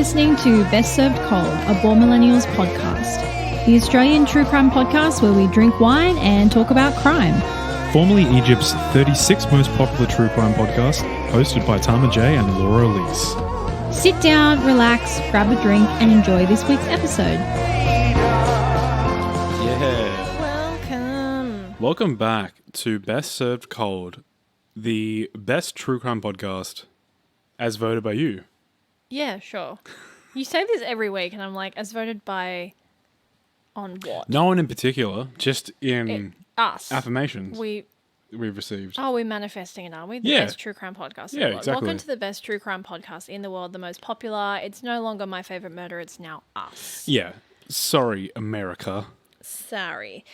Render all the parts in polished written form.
listening to Best Served Cold, a Born Millennials podcast, the Australian true crime podcast where we drink wine and talk about crime. Formerly Egypt's 36th most popular true crime podcast, hosted by Tama and Laura Elise. Sit down, relax, grab a drink, and enjoy this week's episode. Yeah. Welcome back to Best Served Cold, the best true crime podcast, as voted by you. Yeah, sure. You say this every week, and I'm like, as voted by on what? No one in particular, just in Us. affirmations We've received. Oh, we're manifesting it, aren't we? The Yeah. best true crime podcast in Yeah, the world. exactly. Welcome to the best true crime podcast in the world, the most popular. It's no longer My Favorite Murder, it's now Us. Yeah. Sorry, America. Sorry.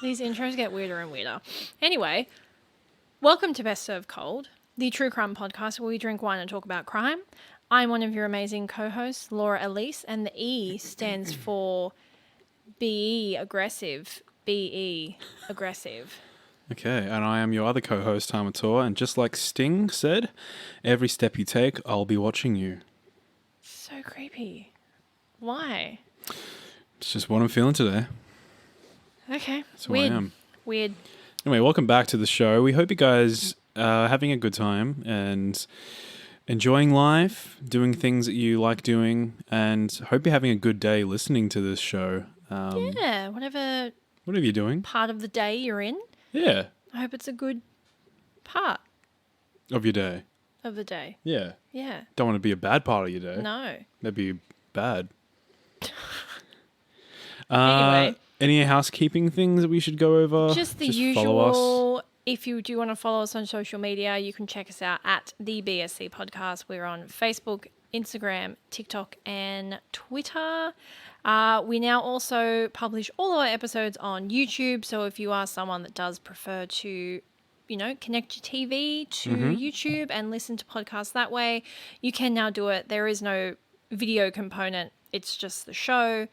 These intros get weirder and weirder. Anyway, welcome to Best Served Cold, the true crime podcast where we drink wine and talk about crime. I'm one of your amazing co-hosts, Laura Elise, and the E stands for BE aggressive. BE aggressive. Okay, and I am your other co-host, Tama, and just like Sting said, every step you take, I'll be watching you. So creepy. Why? It's just what I'm feeling today. Okay. That's who Weird. I am. Weird. Anyway, welcome back to the show. We hope you guys are having a good time and enjoying life, doing things that you like doing, and hope you're having a good day listening to this show. Yeah, whatever Whatever you're doing. part of the day you're in, Yeah. I hope it's a good part Of your day. of the day. Yeah. Yeah. Don't want to be a bad part of your day. No. That'd be bad. Anyway. Any housekeeping things that we should go over? Just the follow us. usual. If you do want to follow us on social media, you can check us out at the BSC Podcast. We're on Facebook, Instagram, TikTok, and Twitter. We now also publish all of our episodes on YouTube. So if you are someone that does prefer to, connect your TV to YouTube and listen to podcasts that way, you can now do it. There is no video component. It's just the show.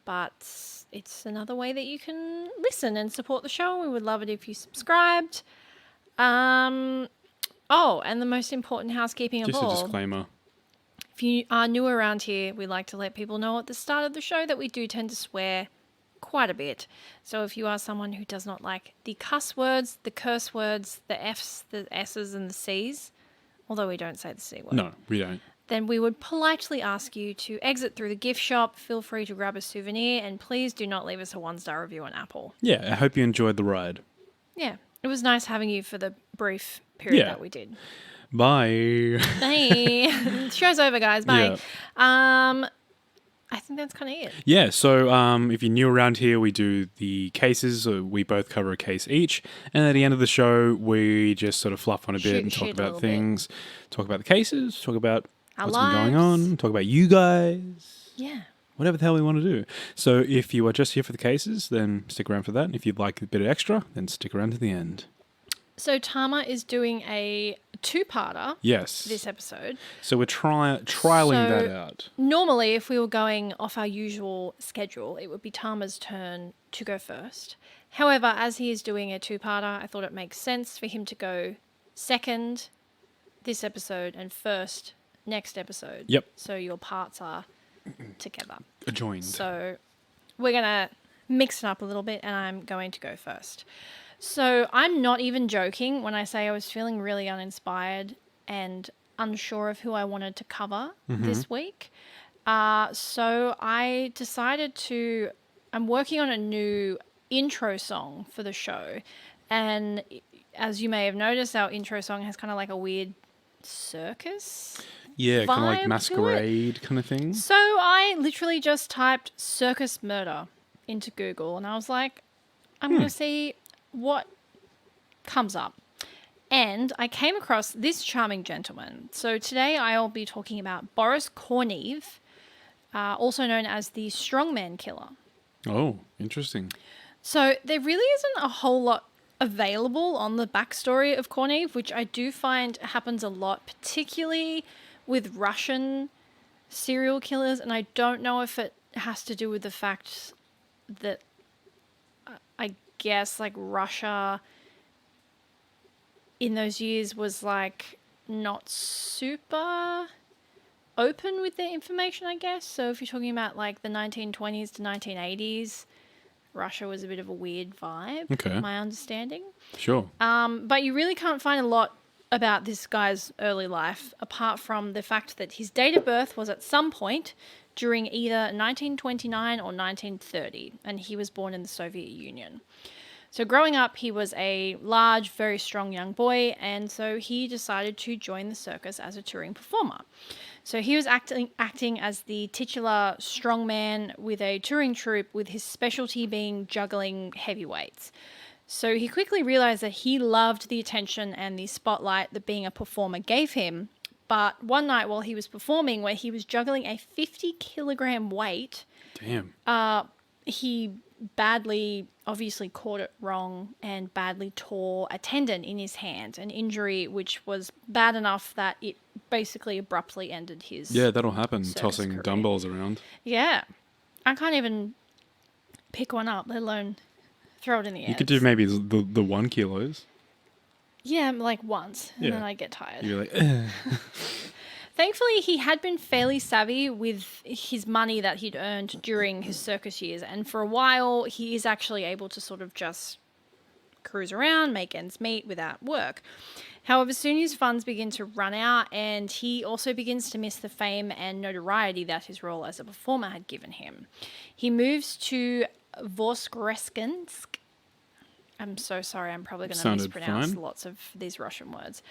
But it's another way that you can listen and support the show. We would love it if you subscribed. And the most important housekeeping of Just all. a disclaimer. If you are new around here, we like to let people know at the start of the show that we do tend to swear quite a bit. So if you are someone who does not like the cuss words, the curse words, the Fs, the S's, and the C's, although we don't say the C word. No, we don't. Then we would politely ask you to exit through the gift shop. Feel free to grab a souvenir, and please do not leave us a 1-star review on Apple. Yeah, I hope you enjoyed the ride. Yeah, it was nice having you for the brief period that we did. Bye. Bye. Show's over, guys. Bye. Yeah. I think that's kind of it. Yeah, so if you're new around here, we do the cases. So we both cover a case each. And at the end of the show, we just sort of fluff on a bit and talk about things. Talk about the cases, talk about Our what's lives. been going on, talk about you guys. Yeah. Whatever the hell we want to do. So if you are just here for the cases, then stick around for that. And if you'd like a bit of extra, then stick around to the end. So Tama is doing a 2-parter Yes. this episode. So we're trialing that out. Normally, if we were going off our usual schedule, it would be Tama's turn to go first. However, as he is doing a 2-parter, I thought it makes sense for him to go second this episode and first next episode. Yep. So your parts are together. Adjoined. So we're going to mix it up a little bit, and I'm going to go first. So I'm not even joking when I say I was feeling really uninspired and unsure of who I wanted to cover this week. So I decided I'm working on a new intro song for the show. And as you may have noticed, our intro song has kind of like a weird circus. Yeah, kind of like vibe to masquerade kind of thing. So I literally just typed circus murder into Google, and I was like, I'm going to see what comes up. And I came across this charming gentleman. So today I'll be talking about Boris Korneev, also known as the Strongman killer. Oh, interesting. So there really isn't a whole lot available on the backstory of Korneev, which I do find happens a lot, particularly with Russian serial killers. And I don't know if it has to do with the fact that I guess like Russia in those years was like not super open with their information, I guess. So if you're talking about like the 1920s to 1980s, Russia was a bit of a weird vibe, Okay. my understanding. Sure. But you really can't find a lot about this guy's early life, apart from the fact that his date of birth was at some point during either 1929 or 1930, and he was born in the Soviet Union. So growing up, he was a large, very strong young boy, and so he decided to join the circus as a touring performer. So he was acting as the titular strongman with a touring troupe, with his specialty being juggling heavy weights. So he quickly realized that he loved the attention and the spotlight that being a performer gave him. But one night while he was performing, where he was juggling a 50-kilogram weight, Damn. he badly, obviously caught it wrong and badly tore a tendon in his hand, an injury which was bad enough that it basically abruptly ended his Yeah, that'll happen. circus Tossing career. dumbbells around. Yeah. I can't even pick one up, let alone throw it in the air. You could do maybe the 1 kilos. Yeah, like once, and Yeah. then I get tired. You're like, Thankfully, he had been fairly savvy with his money that he'd earned during his circus years, and for a while, he is actually able to sort of just cruise around, make ends meet without work. However, soon his funds begin to run out, and he also begins to miss the fame and notoriety that his role as a performer had given him. He moves to Voskresensk. I'm so sorry, I'm probably going to Sounded mispronounce fine. lots of these Russian words.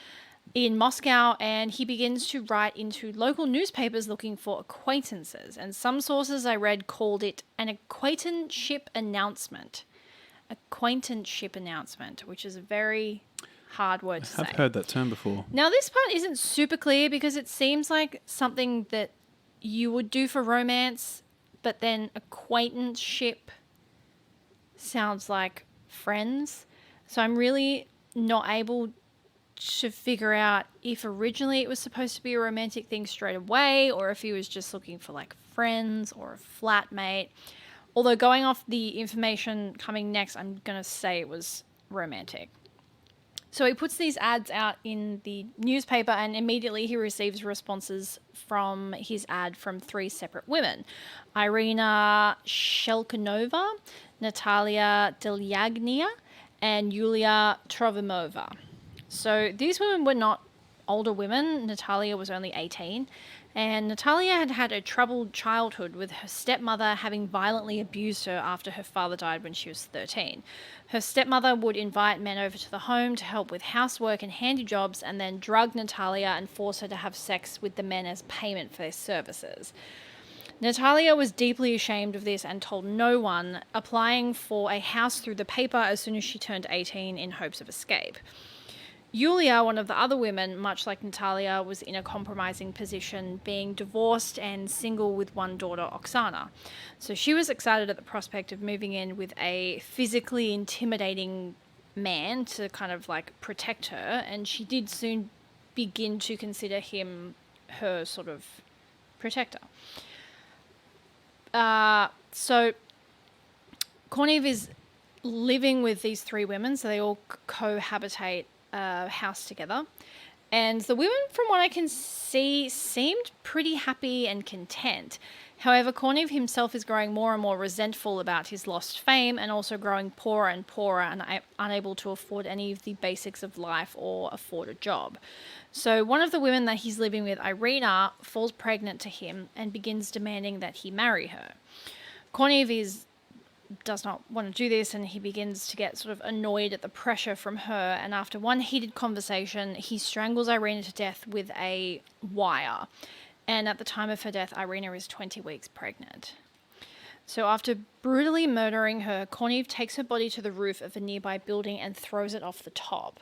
In Moscow, and he begins to write into local newspapers looking for acquaintances. And some sources I read called it an acquaintanceship announcement. Acquaintanceship announcement, which is a very hard word to I've say. heard that term before. Now, this part isn't super clear because it seems like something that you would do for romance, but then acquaintanceship sounds like friends. So I'm really not able to figure out if originally it was supposed to be a romantic thing straight away, or if he was just looking for like friends or a flatmate. Although going off the information coming next, I'm going to say it was romantic. So he puts these ads out in the newspaper, and immediately he receives responses from his ad from 3 separate women: Irina Shelkonova, Natalia Delyagnia, and Yulia Trovimova. So these women were not older women. Natalia was only 18, and Natalia had had a troubled childhood, with her stepmother having violently abused her after her father died when she was 13. Her stepmother would invite men over to the home to help with housework and handy jobs, and then drug Natalia and force her to have sex with the men as payment for their services. Natalia was deeply ashamed of this and told no one, applying for a house through the paper as soon as she turned 18 in hopes of escape. Yulia, one of the other women, much like Natalia, was in a compromising position, being divorced and single with one daughter, Oksana. So she was excited at the prospect of moving in with a physically intimidating man to kind of like protect her, and she did soon begin to consider him her sort of protector. So Korneev is living with these 3 women, so they all cohabitate a house together. And the women, from what I can see, seemed pretty happy and content. However, Korneev himself is growing more and more resentful about his lost fame, and also growing poorer and poorer and unable to afford any of the basics of life or afford a job. So one of the women that he's living with, Irina, falls pregnant to him and begins demanding that he marry her. Korneev does not want to do this, and he begins to get sort of annoyed at the pressure from her, and after one heated conversation, he strangles Irina to death with a wire. And at the time of her death, Irina is 20 weeks pregnant. So after brutally murdering her, Korneev takes her body to the roof of a nearby building and throws it off the top.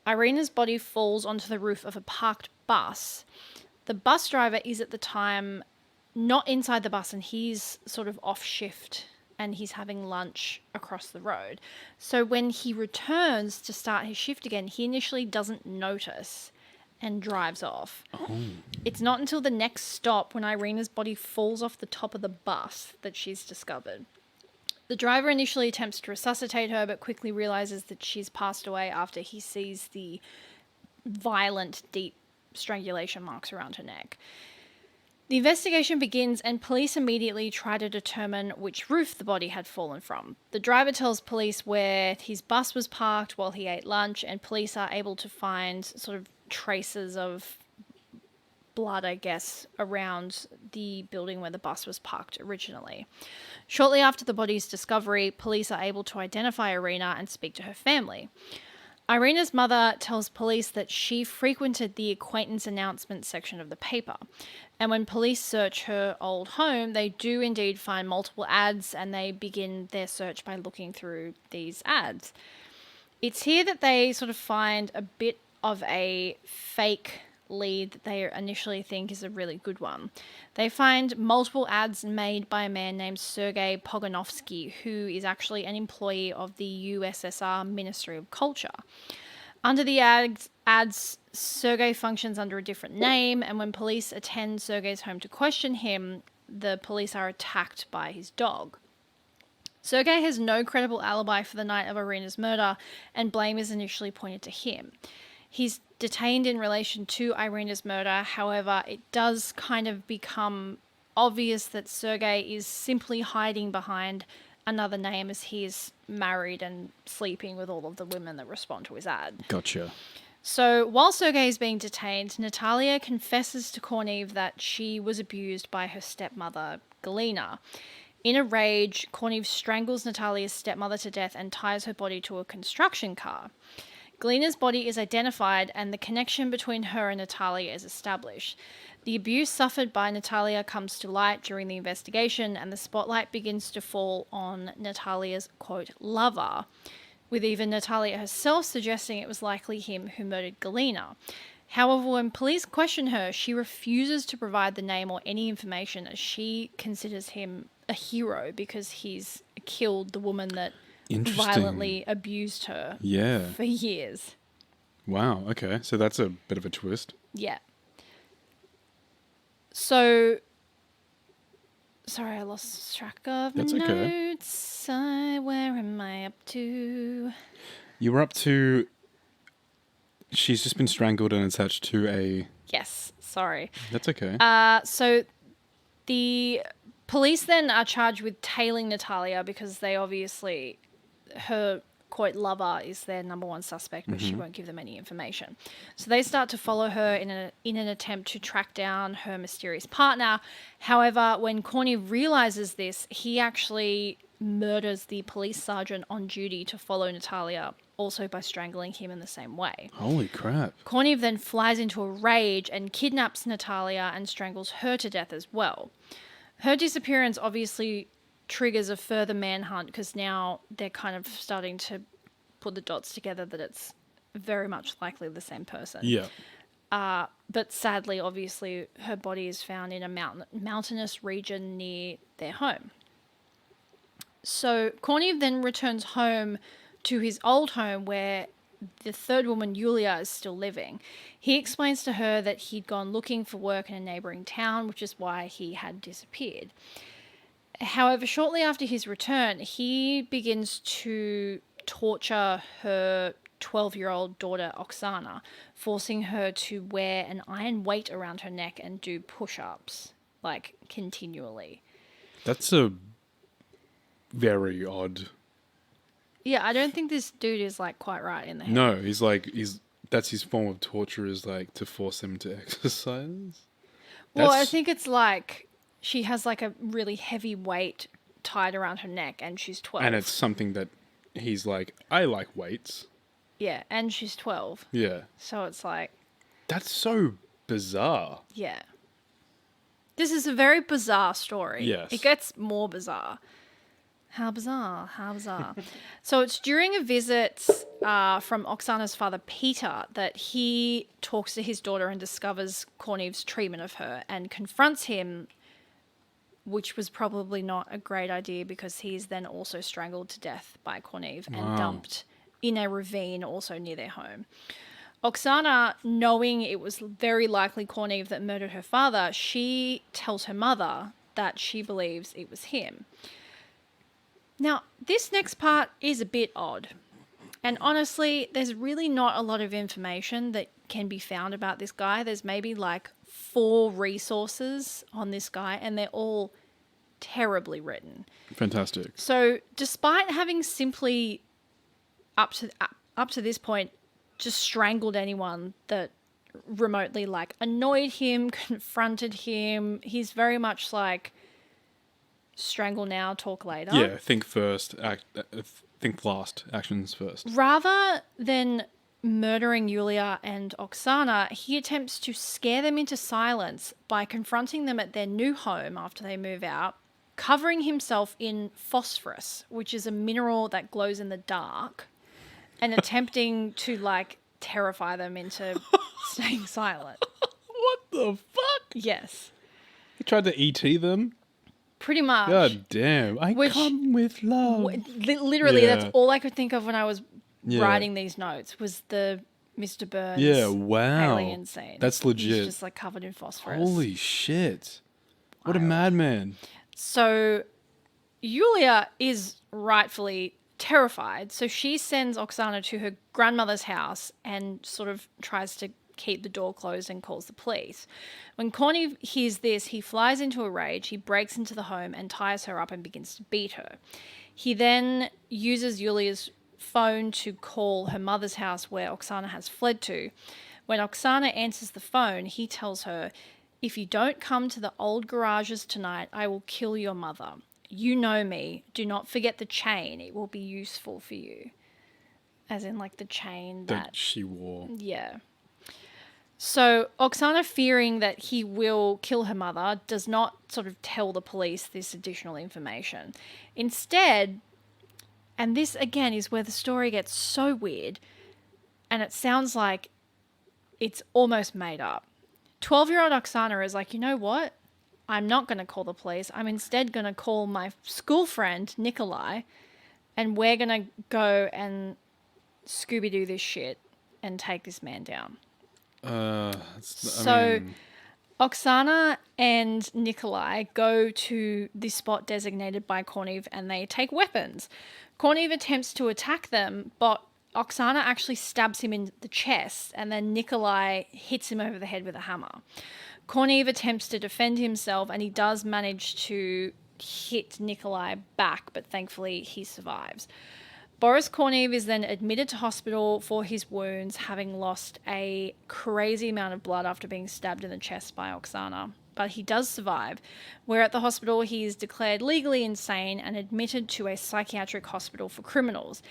Irina's body falls onto the roof of a parked bus. The bus driver is at the time not inside the bus, and he's sort of off shift, and he's having lunch across the road. So when he returns to start his shift again, he initially doesn't notice and drives off. Oh. It's not until the next stop, when Irina's body falls off the top of the bus, that she's discovered. The driver initially attempts to resuscitate her, but quickly realizes that she's passed away after he sees the violent, deep strangulation marks around her neck. The investigation begins and police immediately try to determine which roof the body had fallen from. The driver tells police where his bus was parked while he ate lunch, and police are able to find sort of traces of blood, I guess, around the building where the bus was parked originally. Shortly after the body's discovery, police are able to identify Irina and speak to her family. Irina's mother tells police that she frequented the acquaintance announcement section of the paper. And when police search her old home, they do indeed find multiple ads, and they begin their search by looking through these ads. It's here that they sort of find a bit of a fake lead that they initially think is a really good one. They find multiple ads made by a man named Sergei Pogonovsky, who is actually an employee of the USSR Ministry of Culture. Under the ads, Sergei functions under a different name, and when police attend Sergei's home to question him, the police are attacked by his dog. Sergei has no credible alibi for the night of Irina's murder, and blame is initially pointed to him. He's detained in relation to Irina's murder. However, it does kind of become obvious that Sergei is simply hiding behind another name, as he is married and sleeping with all of the women that respond to his ad. Gotcha. So while Sergei is being detained, Natalia confesses to Korneev that she was abused by her stepmother, Galina. In a rage, Korneev strangles Natalia's stepmother to death and ties her body to a construction car. Galina's body is identified, and the connection between her and Natalia is established. The abuse suffered by Natalia comes to light during the investigation, and the spotlight begins to fall on Natalia's, quote, lover, with even Natalia herself suggesting it was likely him who murdered Galina. However, when police question her, she refuses to provide the name or any information, as she considers him a hero because he's killed the woman that violently abused her for years. Wow, okay. So that's a bit of a twist. Yeah. So, sorry, I lost track of my notes. Where am I up to? You were up to... She's just been strangled and attached to a... Yes, sorry. That's okay. So the police then are charged with tailing Natalia because they obviously... her, quote, lover is their number one suspect, but she won't give them any information. So they start to follow her in an attempt to track down her mysterious partner. However, when Korneev realizes this, he actually murders the police sergeant on duty to follow Natalia, also by strangling him in the same way. Holy crap. Korneev then flies into a rage and kidnaps Natalia and strangles her to death as well. Her disappearance obviously triggers a further manhunt, because now they're kind of starting to put the dots together that it's very much likely the same person. Yeah. But sadly, obviously, her body is found in a mountainous region near their home. So Korneev then returns home to his old home where the third woman, Yulia, is still living. He explains to her that he'd gone looking for work in a neighbouring town, which is why he had disappeared. However, shortly after his return, he begins to torture her 12-year-old daughter, Oksana, forcing her to wear an iron weight around her neck and do push-ups, like, continually. That's a very odd... Yeah, I don't think this dude is, like, quite right in the head. No, that's his form of torture, is, like, to force him to exercise. Well, I think it's like... she has like a really heavy weight tied around her neck, and she's 12. And it's something that he's like, I like weights. Yeah, and she's 12. Yeah. So it's like... That's so bizarre. Yeah. This is a very bizarre story. Yes. It gets more bizarre. How bizarre, how bizarre. So it's during a visit from Oksana's father, Peter, that he talks to his daughter and discovers Korneev's treatment of her and confronts him, which was probably not a great idea, because he's then also strangled to death by Korneev and dumped in a ravine also near their home. Oksana, knowing it was very likely Korneev that murdered her father, she tells her mother that she believes it was him. Now, this next part is a bit odd. And honestly, there's really not a lot of information that can be found about this guy. There's maybe like 4 resources on this guy, and they're all terribly written. Fantastic. So despite having simply up to this point just strangled anyone that remotely like annoyed him, confronted him, he's very much like strangle now, talk later. Yeah, think first, think last, actions first. Rather than murdering Yulia and Oksana, he attempts to scare them into silence by confronting them at their new home after they move out, covering himself in phosphorus, which is a mineral that glows in the dark, and attempting to like terrify them into staying silent. What the fuck? Yes. He tried to ET them? Pretty much. God damn. I come with love. Literally, Yeah. that's all I could think of when I was writing these notes was the Mr. Burns alien scene. That's legit. He's just like covered in phosphorus. Holy shit. What a madman. So Yulia is rightfully terrified. So she sends Oksana to her grandmother's house and sort of tries to keep the door closed and calls the police. When Korneev hears this, he flies into a rage. He breaks into the home and ties her up and begins to beat her. He then uses Yulia's phone to call her mother's house where Oksana has fled to. When Oksana answers the phone, he tells her, "If you don't come to the old garages tonight, I will kill your mother. You know me. Do not forget the chain. It will be useful for you." As in like the chain That she wore. Yeah. So Oksana, fearing that he will kill her mother, does not sort of tell the police this additional information. Instead, and this again is where the story gets so weird, and it sounds like it's almost made up. 12-year-old Oksana is like, you know what? I'm not going to call the police. I'm instead going to call my school friend, Nikolai, and we're going to go and Scooby-Doo this shit and take this man down. Oksana and Nikolai go to the spot designated by Korneev and they take weapons. Korneev attempts to attack them, but Oksana actually stabs him in the chest and then Nikolai hits him over the head with a hammer. Korneev attempts to defend himself and he does manage to hit Nikolai back, but thankfully he survives. Boris Korneev is then admitted to hospital for his wounds, having lost a crazy amount of blood after being stabbed in the chest by Oksana. But he does survive. Where at the hospital, he is declared legally insane and admitted to a psychiatric hospital for criminals.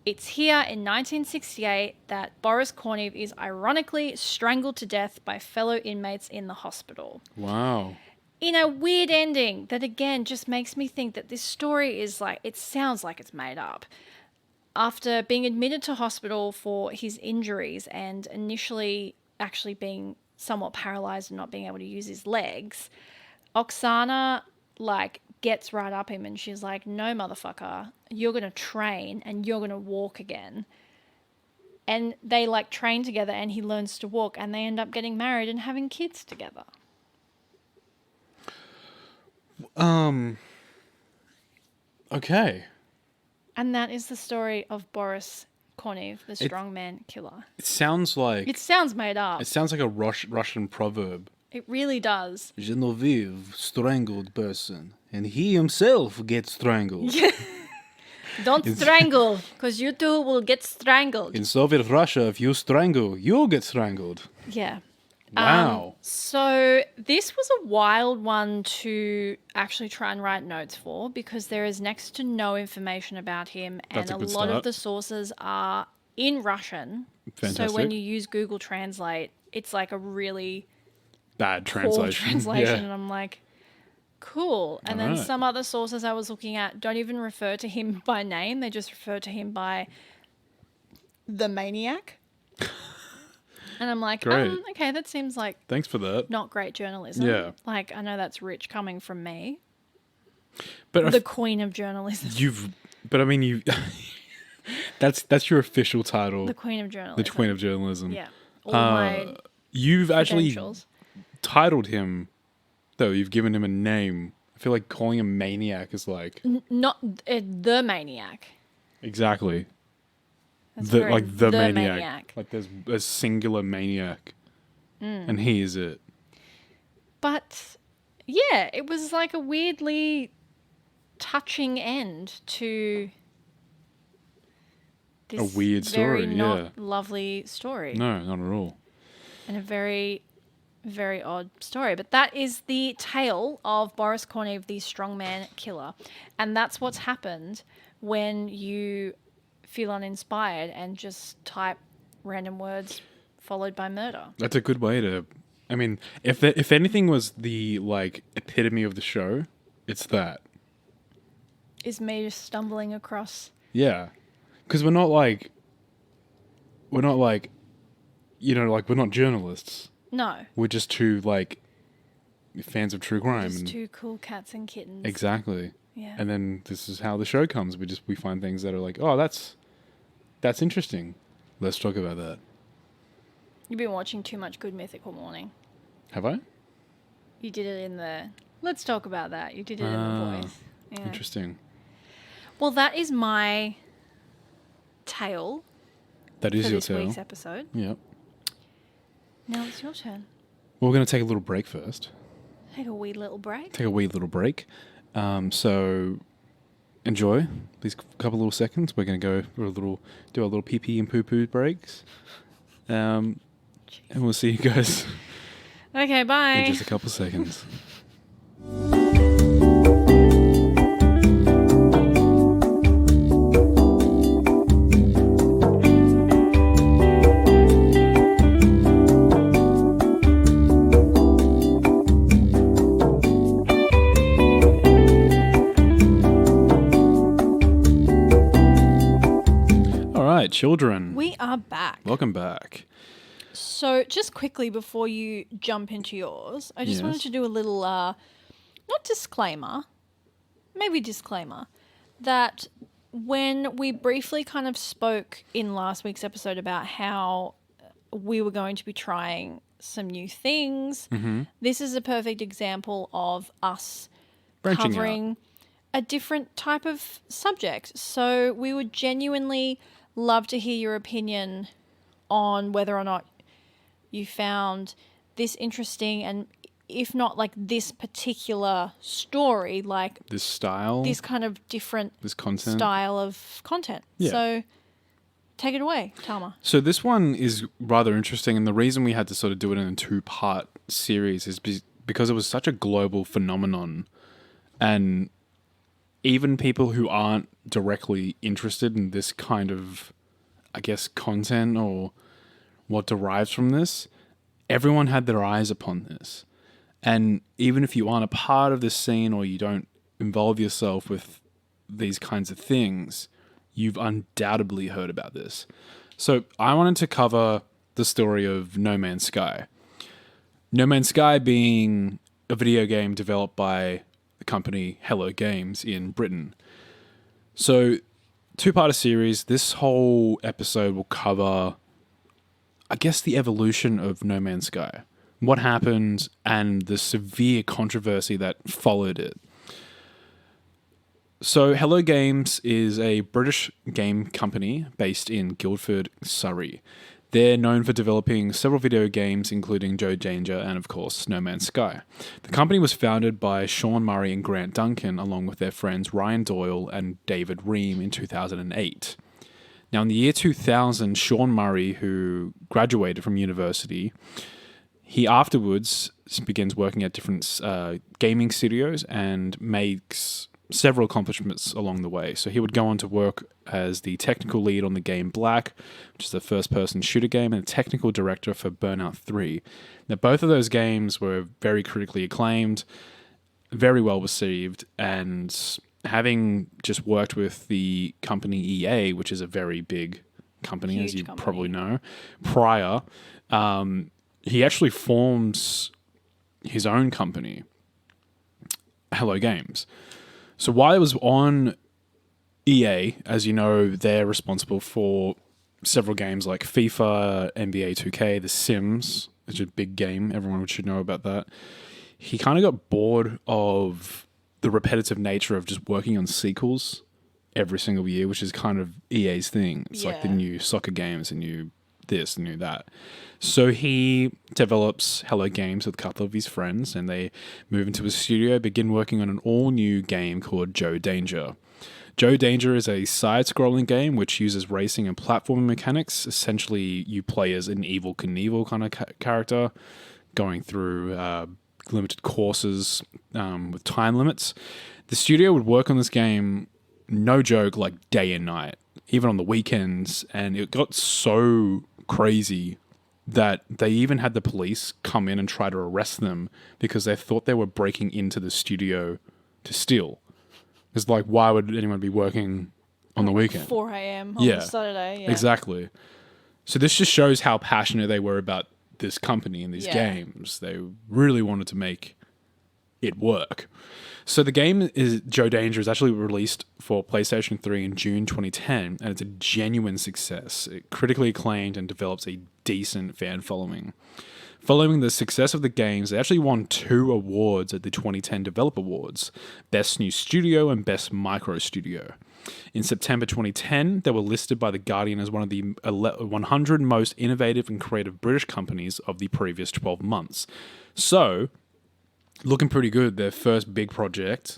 It's here in 1968 that Boris Korneev is ironically strangled to death by fellow inmates in the hospital. Wow. In a weird ending that, again, just makes me think that this story is like, it sounds like it's made up. After being admitted to hospital for his injuries and initially actually being somewhat paralyzed and not being able to use his legs, Oksana, gets right up him and she's like, "No, motherfucker, you're going to train and you're going to walk again." And they, train together and he learns to walk and they end up getting married and having kids together. Okay. And that is the story of Boris Korneev, the strongman killer. It sounds like... It sounds made up. It sounds like a Russian proverb. It really does. Genevieve, strangled person. And he himself gets strangled. Don't strangle, because you two will get strangled. In Soviet Russia, if you strangle, you'll get strangled. Yeah. Wow. So this was a wild one to actually try and write notes for because there is next to no information about him and a lot of the sources are in Russian. Fantastic. So when you use Google Translate, it's like a really bad poor translation. translation. Yeah. And I'm like, cool. And then some other sources I was looking at don't even refer to him by name. They just refer to him by the maniac. And I'm like, okay, that seems like... Thanks for that. Not great journalism. Yeah. I know that's rich coming from me. But the queen of journalism. That's your official title. The queen of journalism. The queen of journalism. Yeah. All my You've actually credentials. titled him, though. You've given him a name. I feel like calling him maniac is like... Not the maniac. Exactly. That's the maniac. Like there's a singular maniac. And he is it. But yeah, it was like a weirdly touching end to this A weird story, very not yeah. lovely story. No, not at all. And a very, very odd story. But that is the tale of Boris Korneev, the strongman killer. And that's what's happened when you feel uninspired and just type random words followed by murder. That's a good way to... I mean, if anything was the, like, epitome of the show, it's that. Is me just stumbling across... Yeah. Because we're not like, you know, like, we're not journalists. No. We're just two, like, fans of true crime. Just and two cool cats and kittens. Exactly. Yeah. And then this is how the show comes. We find things that are like, oh, that's interesting. Let's talk about that. You've been watching too much Good Mythical Morning. Have I? You did it in the... Let's talk about that. You did it in the voice. Yeah. Interesting. Well, that is my tale That is for your this tale. week's episode. Yep. Now it's your turn. Well, we're going to take a little break first. Take a wee little break. Take a wee little break. So enjoy these couple little seconds. We're going to go for do our little pee-pee and poo-poo breaks. And we'll see you guys Okay, bye. in just a couple seconds. All right, children. We are back. Welcome back. So, just quickly before you jump into yours, I just wanted Yes. to do a little, not disclaimer, maybe disclaimer, that when we briefly kind of spoke in last week's episode about how we were going to be trying some new things, this is a perfect example of us Branching covering a different type of subject. So, we would genuinely love to hear your opinion on whether or not you found this interesting, and if not like this particular story, like This style, this kind of different this content. style of content. Yeah. So take it away, Tama. So this one is rather interesting, and the reason we had to sort of do it in a two-part series is because it was such a global phenomenon, and even people who aren't directly interested in this kind of, I guess, content or what derives from this, everyone had their eyes upon this. And even if you aren't a part of this scene or you don't involve yourself with these kinds of things, you've undoubtedly heard about this. So I wanted to cover the story of No Man's Sky. No Man's Sky being a video game developed by the company Hello Games in Britain. So two-part series. This whole episode will cover, I guess, the evolution of No Man's Sky, what happened, and the severe controversy that followed it. So Hello Games is a British game company based in Guildford, Surrey. They're known for developing several video games, including Joe Danger and, of course, No Man's Sky. The company was founded by Sean Murray and Grant Duncan, along with their friends Ryan Doyle and David Ream in 2008. Now, in the year 2000, Sean Murray, who graduated from university, he afterwards begins working at different gaming studios and makes several accomplishments along the way. So he would go on to work as the technical lead on the game Black, which is a first-person shooter game, and a technical director for Burnout 3. Now, both of those games were very critically acclaimed, very well received, and having just worked with the company EA, which is a very big company, Huge as you company. probably know, prior, he actually forms his own company, Hello Games. So while it was on EA, as you know, they're responsible for several games like FIFA, NBA 2K, The Sims, which is a big game. Everyone should know about that. He kind of got bored of the repetitive nature of just working on sequels every single year, which is kind of EA's thing. It's like the Yeah. new soccer games, the new this, knew that. So he develops Hello Games with a couple of his friends, and they move into his studio, begin working on an all-new game called Joe Danger. Joe Danger is a side-scrolling game which uses racing and platforming mechanics. Essentially, you play as an Evel Knievel kind of character, going through limited courses with time limits. The studio would work on this game, no joke, like day and night, even on the weekends, and it got so crazy that they even had the police come in and try to arrest them because they thought they were breaking into the studio to steal. It's like, why would anyone be working on the weekend? 4 a.m. on Saturday. Yeah. Exactly. So this just shows how passionate they were about this company and these Yeah. games. They really wanted to make it work. So the game is Joe Danger is actually released for PlayStation 3 in June 2010, and it's a genuine success. It critically acclaimed and develops a decent fan following. Following the success of the games, they actually won 2 awards at the 2010 Developer Awards, Best New Studio and Best Micro Studio. In September 2010, they were listed by The Guardian as one of the 100 most innovative and creative British companies of the previous 12 months. So, looking pretty good, their first big project,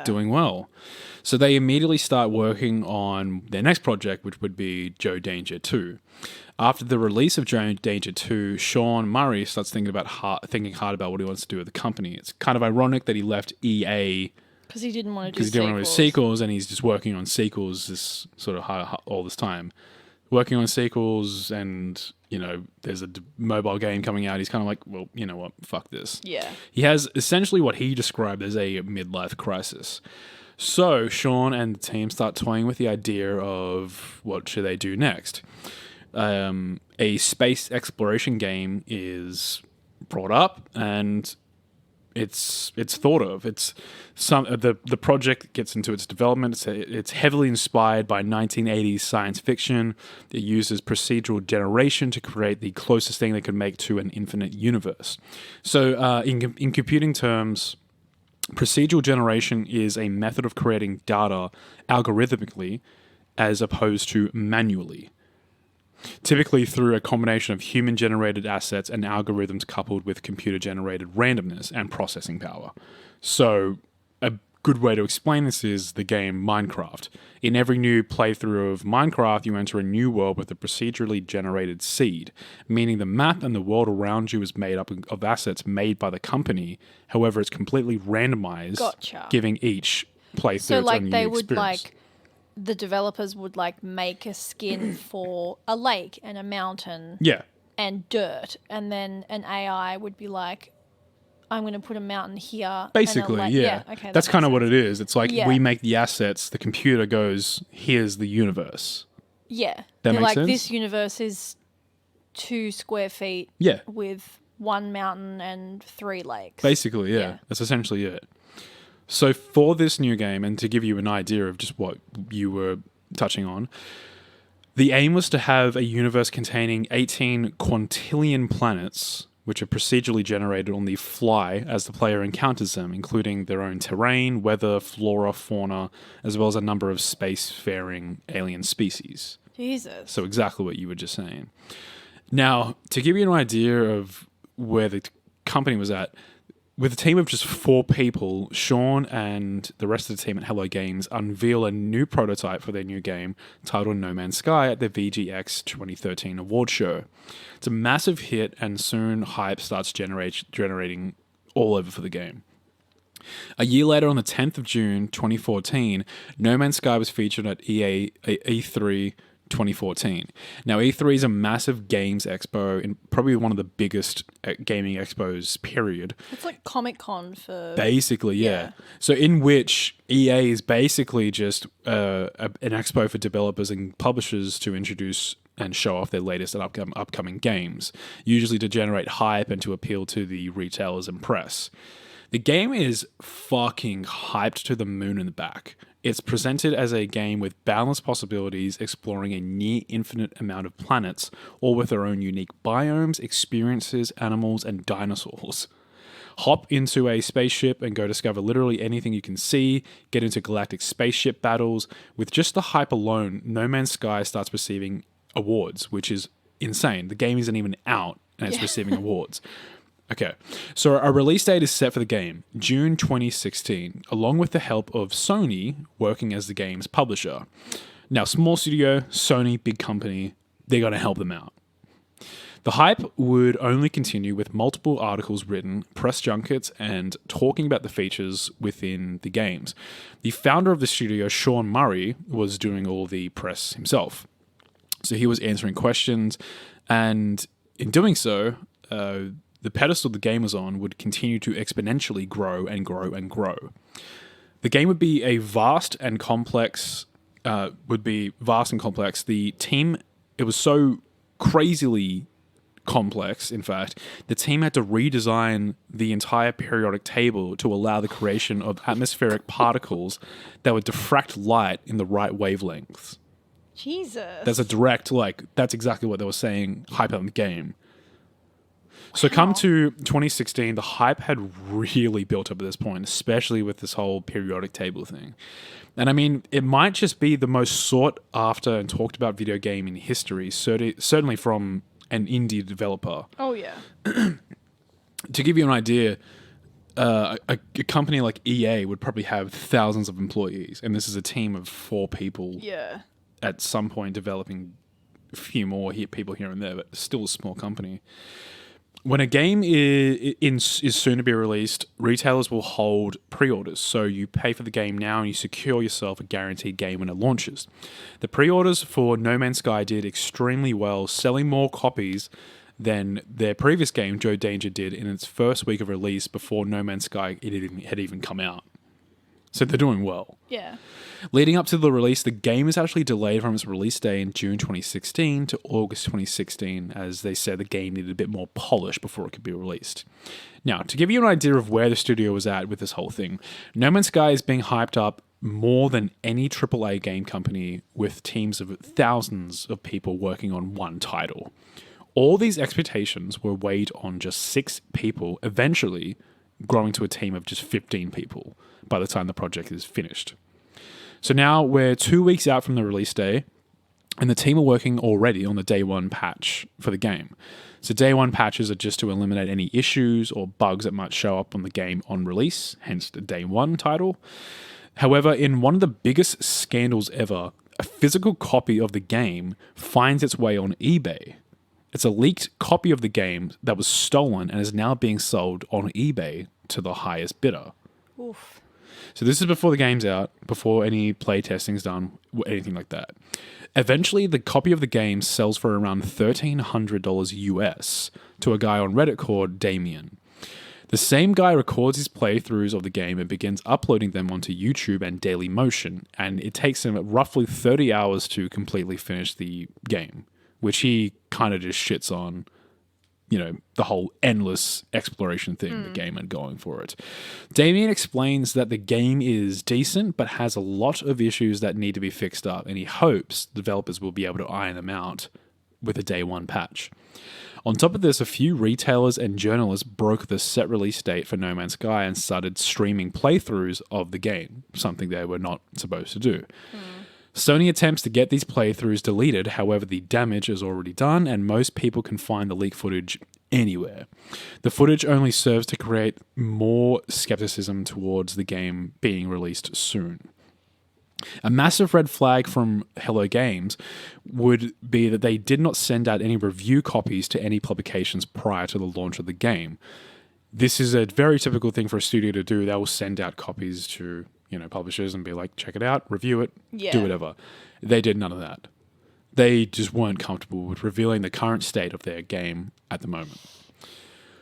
doing well. So they immediately start working on their next project, which would be Joe Danger 2. After the release of Joe Danger 2, Sean Murray starts thinking hard about what he wants to do with the company. It's kind of ironic that he left EA because he didn't want to do because he didn't want to do sequels, and he's just working on sequels this sort of all this time. Working on sequels, and there's a mobile game coming out. He's kind of like, well, you know what, fuck this. Yeah. He has essentially what he described as a midlife crisis. So Sean and the team start toying with the idea of what should they do next. A space exploration game is brought up, and it's thought of. It's the project gets into its development. It's heavily inspired by 1980s science fiction. It uses procedural generation to create the closest thing they could make to an infinite universe. So in computing terms, procedural generation is a method of creating data algorithmically as opposed to manually. Typically through a combination of human-generated assets and algorithms coupled with computer-generated randomness and processing power. So a good way to explain this is the game Minecraft. In every new playthrough of Minecraft, you enter a new world with a procedurally generated seed, meaning the map and the world around you is made up of assets made by the company. However, it's completely randomized, giving each playthrough its own unique experience. The developers would make a skin for a lake and a mountain and dirt, and then an AI would be like, I'm going to put a mountain here. Basically, Okay, that's kind of what it is. It's like we make the assets, the computer goes, here's the universe. Yeah. That makes sense? This universe is 2 square feet with 1 mountain and 3 lakes. Basically, yeah. That's essentially it. So for this new game, and to give you an idea of just what you were touching on, the aim was to have a universe containing 18 quintillion planets, which are procedurally generated on the fly as the player encounters them, including their own terrain, weather, flora, fauna, as well as a number of spacefaring alien species. Jesus. So exactly what you were just saying. Now, to give you an idea of where the company was at, with a team of just 4 people, Sean and the rest of the team at Hello Games unveil a new prototype for their new game titled No Man's Sky at the VGX 2013 award show. It's a massive hit, and soon hype starts generating all over for the game. A year later, on the 10th of June 2014, No Man's Sky was featured at E3 2014. Now, E3 is a massive games expo and probably one of the biggest gaming expos, period. It's like Comic-Con for... Basically, yeah. So in which EA is basically just an expo for developers and publishers to introduce and show off their latest and upcoming games, usually to generate hype and to appeal to the retailers and press. The game is fucking hyped to the moon and back. It's presented as a game with boundless possibilities, exploring a near infinite amount of planets, all with their own unique biomes, experiences, animals, and dinosaurs. Hop into a spaceship and go discover literally anything you can see, get into galactic spaceship battles. With just the hype alone, No Man's Sky starts receiving awards, which is insane. The game isn't even out and it's receiving awards. Okay, so a release date is set for the game, June 2016, along with the help of Sony working as the game's publisher. Now, small studio, Sony, big company, they're going to help them out. The hype would only continue with multiple articles written, press junkets, and talking about the features within the games. The founder of the studio, Sean Murray, was doing all the press himself. So he was answering questions, and in doing so, the pedestal the game was on would continue to exponentially grow and grow and grow. The game would be vast and complex. The team, it was so crazily complex, in fact, the team had to redesign the entire periodic table to allow the creation of atmospheric particles that would diffract light in the right wavelengths. Jesus. That's that's exactly what they were saying, hype on the game. So come to 2016, the hype had really built up at this point, especially with this whole periodic table thing. And I mean, it might just be the most sought after and talked about video game in history, certainly from an indie developer. Oh, yeah. To give you an idea, a company like EA would probably have thousands of employees, and this is a team of 4 people. Yeah. At some point developing a few more people here and there, but still a small company. When a game is soon to be released, retailers will hold pre-orders. So you pay for the game now and you secure yourself a guaranteed game when it launches. The pre-orders for No Man's Sky did extremely well, selling more copies than their previous game, Joe Danger, did in its first week of release before No Man's Sky had even come out. So they're doing well. Yeah. Leading up to the release, the game is actually delayed from its release day in June 2016 to August 2016, as they said the game needed a bit more polish before it could be released. Now, to give you an idea of where the studio was at with this whole thing, No Man's Sky is being hyped up more than any AAA game company, with teams of thousands of people working on one title. All these expectations were weighed on just 6 people, eventually growing to a team of just 15 people by the time the project is finished. So now we're 2 weeks out from the release day, and the team are working already on the day 1 patch for the game. So day 1 patches are just to eliminate any issues or bugs that might show up on the game on release, hence the day 1 title. However, in one of the biggest scandals ever, a physical copy of the game finds its way on eBay. It's a leaked copy of the game that was stolen and is now being sold on eBay to the highest bidder. Oof. So this is before the game's out, before any play testing's done, anything like that. Eventually, the copy of the game sells for around $1,300 US to a guy on Reddit called Damien. The same guy records his playthroughs of the game and begins uploading them onto YouTube and Dailymotion, and it takes him roughly 30 hours to completely finish the game, which he kind of just shits on, the whole endless exploration thing the game had going for it. Damien explains that the game is decent, but has a lot of issues that need to be fixed up, and he hopes developers will be able to iron them out with a day 1 patch. On top of this, a few retailers and journalists broke the set release date for No Man's Sky and started streaming playthroughs of the game, something they were not supposed to do. Sony attempts to get these playthroughs deleted, however the damage is already done and most people can find the leaked footage anywhere. The footage only serves to create more skepticism towards the game being released soon. A massive red flag from Hello Games would be that they did not send out any review copies to any publications prior to the launch of the game. This is a very typical thing for a studio to do. They will send out copies to publishers and be like, check it out, review it, do whatever. They did none of that. They just weren't comfortable with revealing the current state of their game at the moment.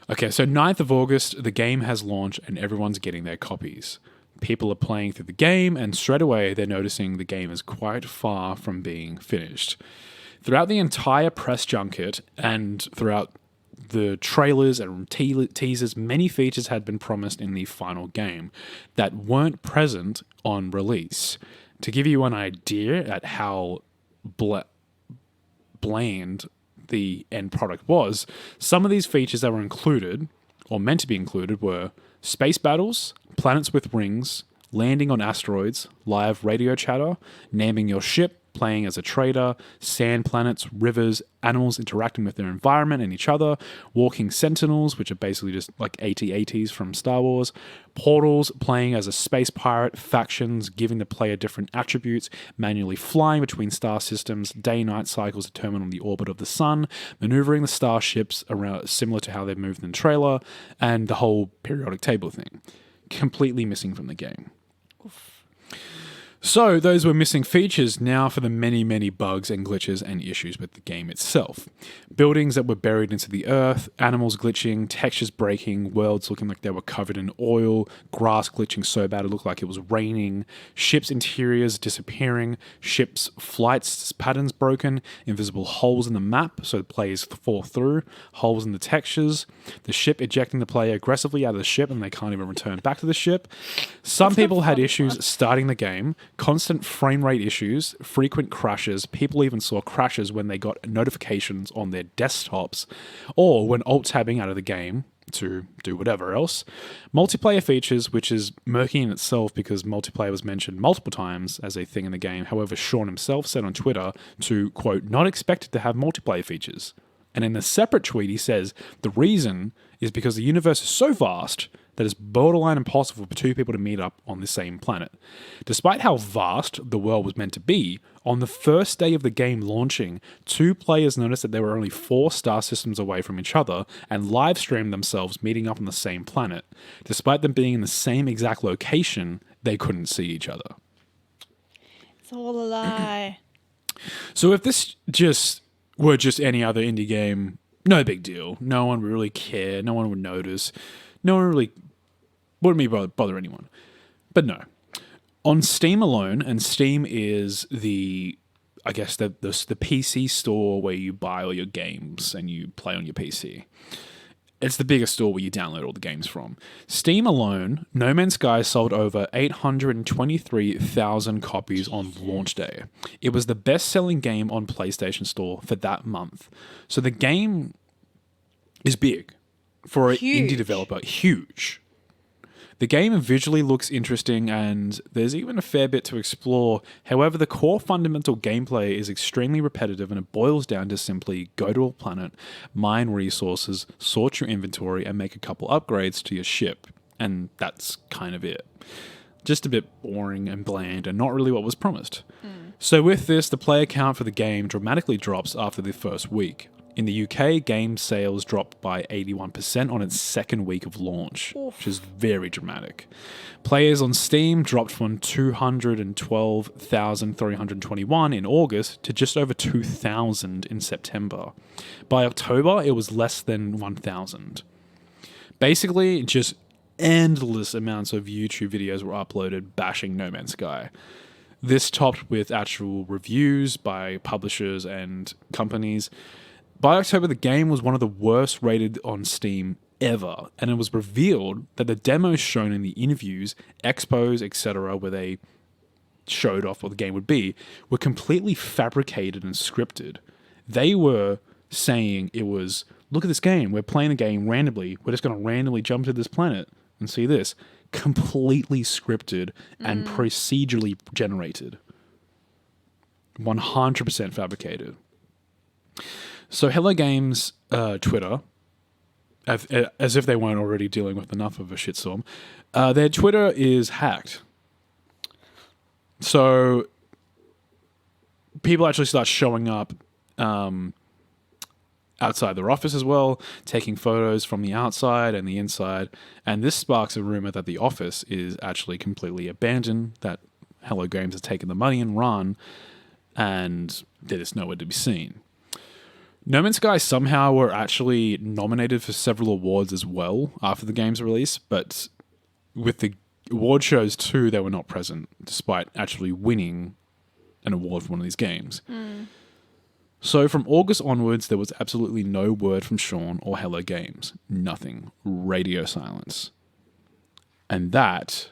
Okay, so 9th of August, the game has launched and everyone's getting their copies. People are playing through the game and straight away they're noticing the game is quite far from being finished. Throughout the entire press junket and throughout the trailers and teasers, many features had been promised in the final game that weren't present on release. To give you an idea at how bland the end product was, some of these features that were included, or meant to be included, were space battles, planets with rings, landing on asteroids, live radio chatter, naming your ship, playing as a trader, sand planets, rivers, animals interacting with their environment and each other, walking sentinels, which are basically just like AT-ATs from Star Wars, portals, playing as a space pirate, factions, giving the player different attributes, manually flying between star systems, day-night cycles determined on the orbit of the sun, maneuvering the starships around similar to how they moved in the trailer, and the whole periodic table thing. Completely missing from the game. So those were missing features. Now for the many, many bugs and glitches and issues with the game itself. Buildings that were buried into the earth, animals glitching, textures breaking, worlds looking like they were covered in oil, grass glitching so bad it looked like it was raining, ships' interiors disappearing, ships' flights patterns broken, invisible holes in the map so the players fall through, holes in the textures, the ship ejecting the player aggressively out of the ship and they can't even return back to the ship. Some people had issues starting the game, constant frame rate issues, frequent crashes. People even saw crashes when they got notifications on their desktops or when alt-tabbing out of the game to do whatever else. Multiplayer features, which is murky in itself because multiplayer was mentioned multiple times as a thing in the game. However, Sean himself said on Twitter to, quote, not expected to have multiplayer features. And in a separate tweet, he says, the reason is because the universe is so vast that it's borderline impossible for two people to meet up on the same planet. Despite how vast the world was meant to be, on the first day of the game launching, two players noticed that they were only 4 star systems away from each other and live streamed themselves meeting up on the same planet. Despite them being in the same exact location, they couldn't see each other. It's all a lie. So if this were just any other indie game, no big deal. No one would really care. No one would notice. No one really wouldn't bother anyone. But no. On Steam alone, and Steam is the PC store where you buy all your games and you play on your PC. It's the biggest store where you download all the games from. Steam alone, No Man's Sky sold over 823,000 copies on launch day. It was the best-selling game on PlayStation Store for that month. So the game is big for an indie developer. Huge. The game visually looks interesting and there's even a fair bit to explore. However, the core fundamental gameplay is extremely repetitive and it boils down to simply go to a planet, mine resources, sort your inventory, and make a couple upgrades to your ship. And that's kind of it. Just a bit boring and bland and not really what was promised. So with this, the player count for the game dramatically drops after the first week. In the UK, game sales dropped by 81% on its second week of launch, which is very dramatic. Players on Steam dropped from 212,321 in August to just over 2,000 in September. By October, it was less than 1,000. Basically, just endless amounts of YouTube videos were uploaded bashing No Man's Sky. This topped with actual reviews by publishers and companies. By October, the game was one of the worst rated on Steam ever, and it was revealed that the demos shown in the interviews, expos, etc., where they showed off what the game would be, were completely fabricated and scripted. They were saying it was, look at this game, we're playing the game randomly, we're just going to randomly jump to this planet and see this. Completely scripted and procedurally generated. 100% fabricated. So Hello Games Twitter, as if they weren't already dealing with enough of a shitstorm, their Twitter is hacked. So people actually start showing up outside their office as well, taking photos from the outside and the inside, and this sparks a rumor that the office is actually completely abandoned, that Hello Games has taken the money and run, and they're just nowhere to be seen. No Man's Sky somehow were actually nominated for several awards as well after the game's release, but with the award shows too, they were not present, despite actually winning an award for one of these games. So from August onwards, there was absolutely no word from Sean or Hello Games. Nothing. Radio silence. And that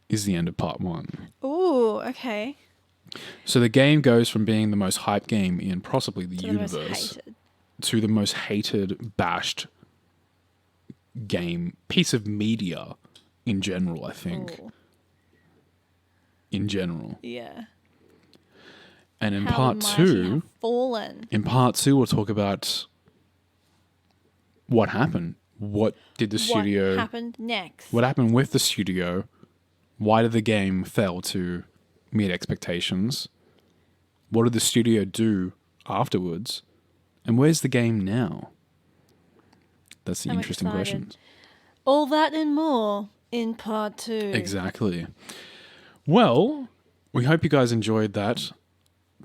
is the end of part 1. Ooh, okay. So the game goes from being the most hyped game in possibly the universe to the most hated, bashed game, piece of media in general, I think. Ooh. In general. Yeah. And in How part the mighty two, have fallen. we'll talk about what happened. What did the studio... What happened next? What happened with the studio? Why did the game fail to meet expectations? What did the studio do afterwards? And where's the game now? That's the I'm interesting excited. question. All that and more in part 2. Exactly. Well, we hope you guys enjoyed that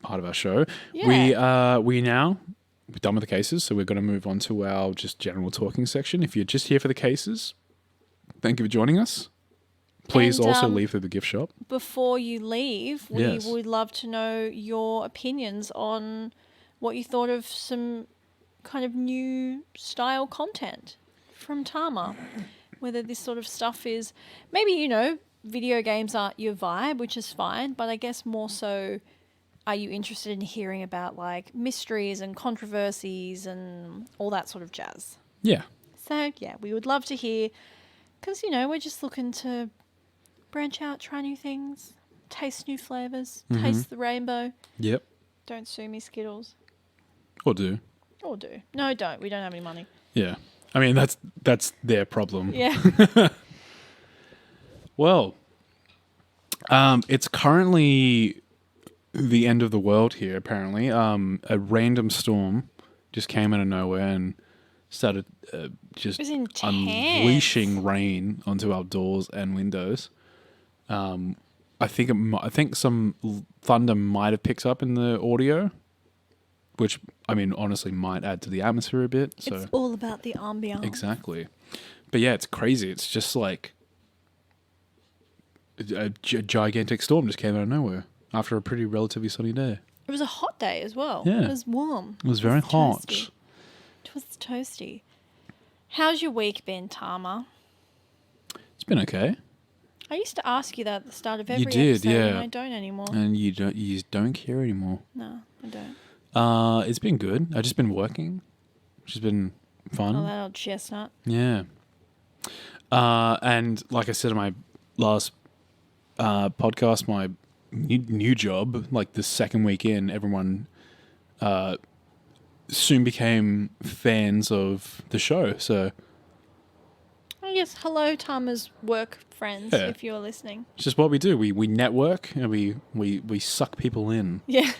part of our show. Yeah. We're done with the cases, so we're going to move on to our just general talking section. If you're just here for the cases, thank you for joining us. Please And, also leave through the gift shop. Before you leave, we Yes. would love to know your opinions on what you thought of some kind of new style content from Tama. Whether this sort of stuff is maybe, video games aren't your vibe, which is fine, but I guess more so, are you interested in hearing about like mysteries and controversies and all that sort of jazz? Yeah. So yeah, we would love to hear, because we're just looking to branch out, try new things, taste new flavors, taste the rainbow. Yep. Don't sue me, Skittles. Or do. Or do. No, don't. We don't have any money. Yeah. I mean, that's their problem. Yeah. Well, it's currently the end of the world here, apparently. A random storm just came out of nowhere and started just It was intense. unleashing rain onto our doors and windows. I think some thunder might have picked up in the audio, which, I mean, honestly might add to the atmosphere a bit. So It's all about the ambiance. exactly. But yeah, it's crazy. It's just like a gigantic storm just came out of nowhere after a pretty relatively sunny day. It was a hot day as well. Yeah. It was warm. It was very hot. Toasty. It was toasty. How's your week been, Tama? It's been okay. I used to ask you that at the start of every did, episode, and yeah. I don't anymore. And you don't care anymore. No, I don't. It's been good. I've just been working, which has been fun. Oh, that old chestnut. Yeah. And like I said in my last podcast, my new job, like the second week in, everyone soon became fans of the show. So Oh, yes. Hello, Tama's work friends, Yeah. if you're listening. it's just what we do. We network and we suck people in. Yeah.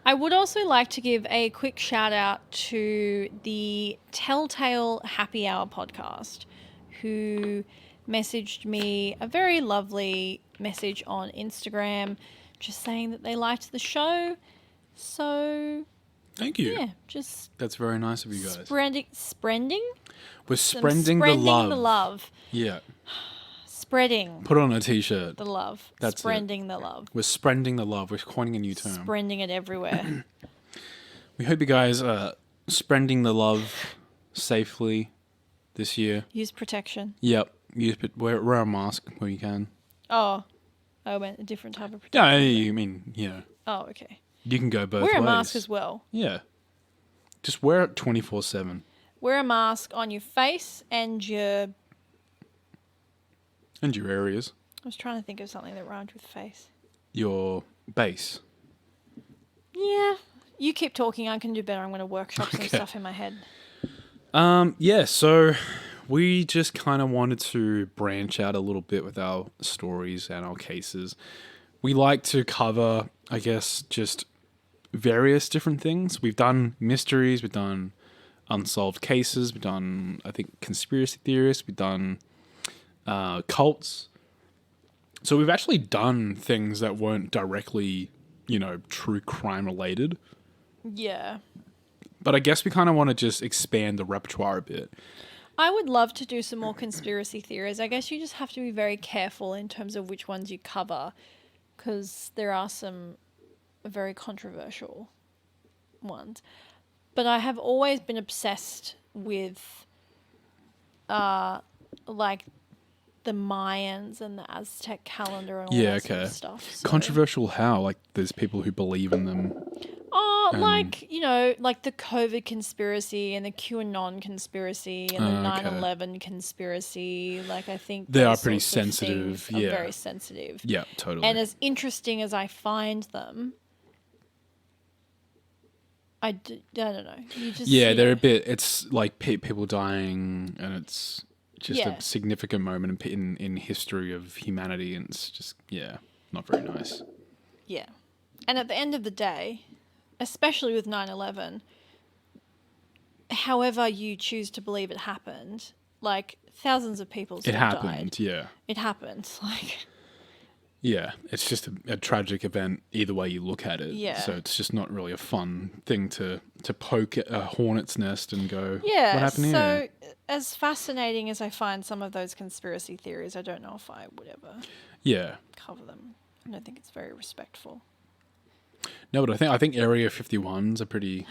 I would also like to give a quick shout out to the Telltale Happy Hour podcast, who messaged me a very lovely message on Instagram just saying that they liked the show. So, Thank you. yeah, just That's very nice of you guys. spreading We're spreading the love. the love. Yeah. Spreading Put on a t-shirt. the love. That's it. Spreading the love. We're spreading the love. We're coining a new term. Spreading it everywhere. We hope you guys are spreading the love safely this year. Use protection. Yep. Wear a mask when you can. Oh, I went a different type of protection. Yeah, I mean, Oh, okay. you can go both ways. Wear a mask as well. Yeah. Just wear it 24/7. Wear a mask on your face and your... And your areas. I was trying to think of something that rhymed with face. Your base. Yeah. You keep talking. I can do better. I'm going to workshop some Okay. stuff in my head. Yeah, so we just kind of wanted to branch out a little bit with our stories and our cases. We like to cover, I guess, just various different things. We've done mysteries, we've done unsolved cases, we've done, I think, conspiracy theorists, we've done cults. So we've actually done things that weren't directly, true crime related. Yeah. But I guess we kind of want to just expand the repertoire a bit. I would love to do some more conspiracy theories. I guess you just have to be very careful in terms of which ones you cover, because there are some very controversial ones. But I have always been obsessed with like the Mayans and the Aztec calendar and all that sort of stuff. So. Controversial how? Like there's people who believe in them. Oh, like the COVID conspiracy and the QAnon conspiracy and the 9/11 conspiracy. Like, I think they are those pretty sorts of sensitive. things are Yeah. very sensitive. Yeah, totally. And as interesting as I find them, I don't know. You just they're a bit. It's like people dying, and it's just a significant moment in history of humanity, and it's just not very nice. Yeah. And at the end of the day, especially with 9/11, however you choose to believe it happened, like thousands of people still happened, died. yeah. It happened. Like, yeah, it's just a tragic event either way you look at it. Yeah. So it's just not really a fun thing to poke at a hornet's nest and go, yeah. what happened here? So as fascinating as I find some of those conspiracy theories, I don't know if I would ever cover them. I don't think it's very respectful. No, but I think Area 51's a pretty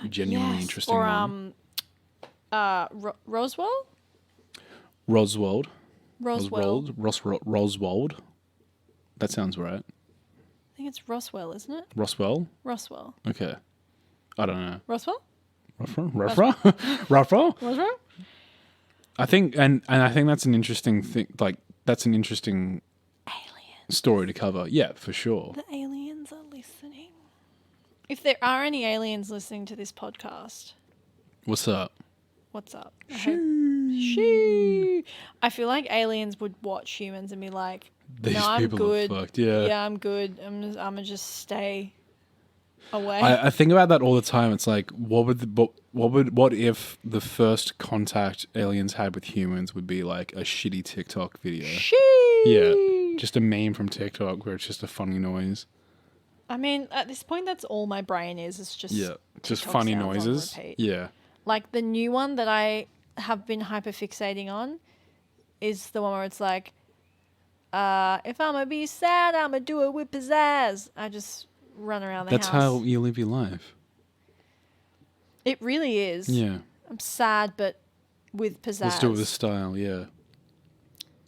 genuinely interesting one. Roswell? Roswell. Roswell. That sounds right. I think it's Roswell, isn't it? Roswell? Roswell. Okay. I don't know. Roswell? Roswell? Roswell? I think, and I think that's an interesting thing. Like, that's an interesting story to cover. Yeah, for sure. The aliens are listening. If there are any aliens listening to this podcast, what's up? What's up? Shoo. I feel like aliens would watch humans and be like, These no, I'm people good. Are fucked. Yeah. Yeah, I'm good. I'm gonna just stay away. I think about that all the time. It's like, what if the first contact aliens had with humans would be like a shitty TikTok video? Yeah, just a meme from TikTok where it's just a funny noise. I mean, at this point, that's all my brain is. It's just just TikTok funny sounds on noises. repeat. Yeah, like the new one that I have been hyperfixating on is the one where it's like, if I'm gonna be sad, I'm gonna do it with pizzazz. I just run around the house. That's how you live your life. It really is. Yeah. I'm sad, but with pizzazz. Let's do it with style. Yeah.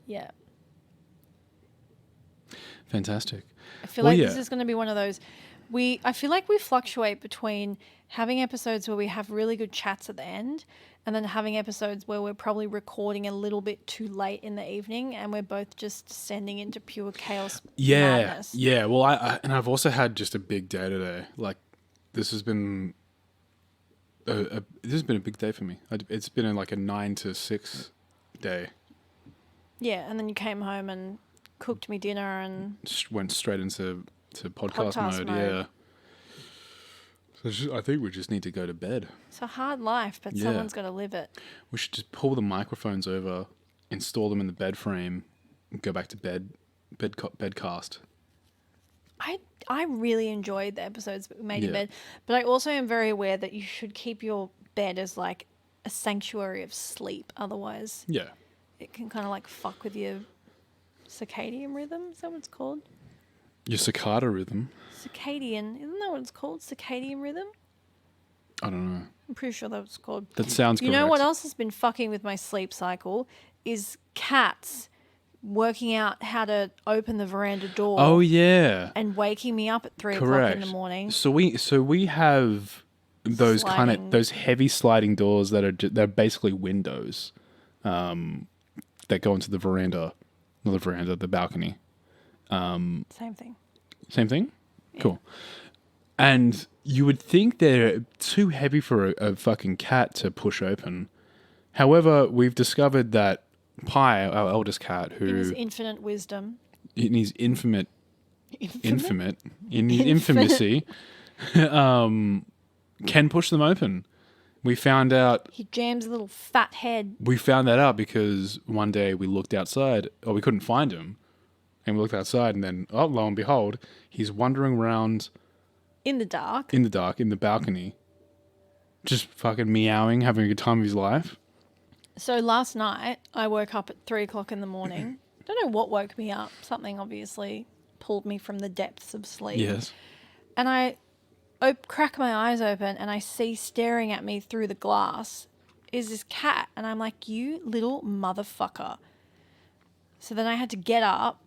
Yeah. Fantastic. I feel this is going to be one of those. I feel like we fluctuate between having episodes where we have really good chats at the end, and then having episodes where we're probably recording a little bit too late in the evening, and we're both just descending into pure chaos. Madness. Yeah. Well, I've also had just a big day today. Like, this has been a big day for me. It's been like a 9 to 6 day. Yeah, and then you came home and cooked me dinner and went straight into podcast mode. Yeah. So I think we just need to go to bed. It's a hard life, but someone's got to live it. We should just pull the microphones over, install them in the bed frame, and go back to bedcast. I really enjoyed the episodes that we made in bed, but I also am very aware that you should keep your bed as like a sanctuary of sleep. Otherwise, it can kind of like fuck with your circadian rhythm. Is that what it's called? Your cicada rhythm. Circadian, isn't that what it's called? Circadian rhythm? I don't know. I'm pretty sure that's called. That sounds correct. You know what else has been fucking with my sleep cycle is cats working out how to open the veranda door. Oh yeah. And waking me up at 3 o'clock in the morning. So we have those those heavy sliding doors that are they're basically windows, that go into the veranda, not the veranda, the balcony. Same thing. Same thing? Yeah. Cool. And you would think they're too heavy for a fucking cat to push open. However, we've discovered that Pi, our eldest cat, who... In his infinite wisdom. In his infinite... In his infamousy, can push them open. We found out... He jams a little fat head. We found that out because one day we looked outside, or we couldn't find him. And we looked outside, and then, oh, lo and behold, he's wandering around... In the dark, in the balcony. Just fucking meowing, having a good time of his life. So last night, I woke up at 3 o'clock in the morning. Don't know what woke me up. Something obviously pulled me from the depths of sleep. Yes. And I crack my eyes open, and I see staring at me through the glass is this cat. And I'm like, you little motherfucker. So then I had to get up